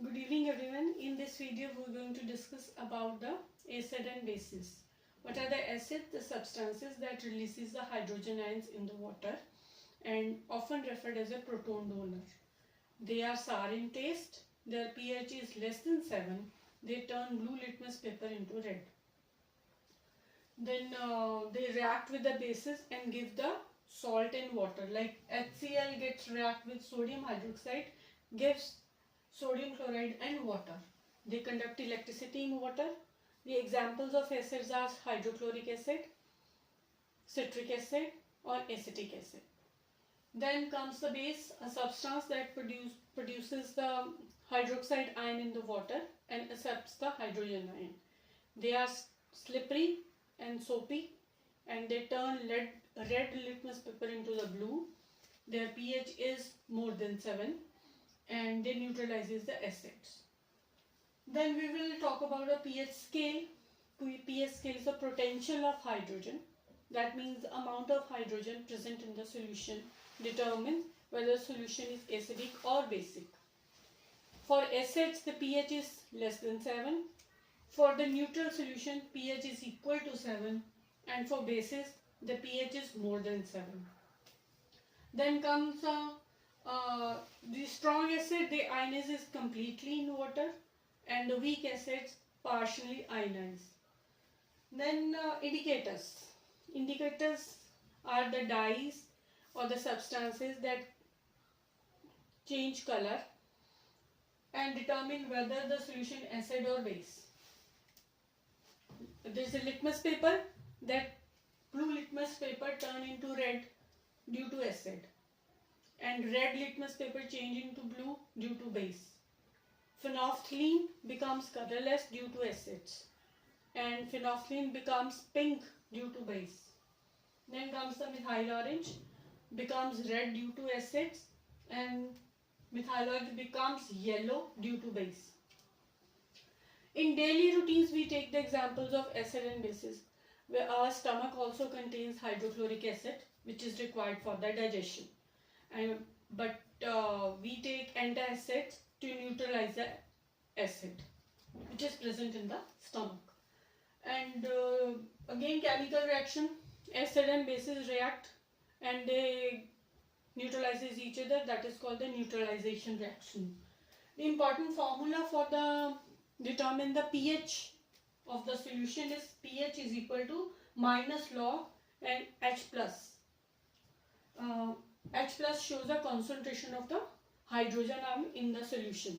Good evening everyone. In this video we are going to discuss about the acid and bases. What are the acids? The substances that releases the hydrogen ions in the water and often referred as a proton donor. They are sour in taste. Their pH is less than 7. They turn blue litmus paper into red. Then they react with the bases and give the salt and water. Like HCl gets react with sodium hydroxide, gives sodium chloride and water. They conduct electricity in water. The examples of acids are hydrochloric acid, citric acid or acetic acid. Then comes the base, a substance that produces the hydroxide ion in the water and accepts the hydrogen ion. They are slippery and soapy and they turn red litmus paper into the blue. Their pH is more than 7 and they neutralizes the acids. Then we will talk about a pH scale. pH scale is a potential of hydrogen. That means the amount of hydrogen present in the solution determines whether the solution is acidic or basic. For acids, the pH is less than 7. For the neutral solution, pH is equal to 7. And for bases, the pH is more than 7. Then comes the strong acid, the ionizes completely in water, and the weak acids partially ionize. Then indicators. Indicators are the dyes or the substances that change color and determine whether the solution acid or base. There is a litmus paper. That blue litmus paper turn into red due to acid, and red litmus paper change into blue due to base. Phenolphthalein becomes colorless due to acids, and phenolphthalein becomes pink due to base. Then comes the methyl orange, becomes red due to acids, and methyl orange becomes yellow due to base. In daily routines, we take the examples of acid and bases, where our stomach also contains hydrochloric acid, which is required for the digestion. But we take antacids to neutralize the acid, which is present in the stomach. And again, chemical reaction, acid and bases react and they neutralizes each other. That is called the neutralization reaction. The important formula for the determine the pH of the solution is pH is equal to minus log and H plus. H plus shows the concentration of the hydrogen atom in the solution.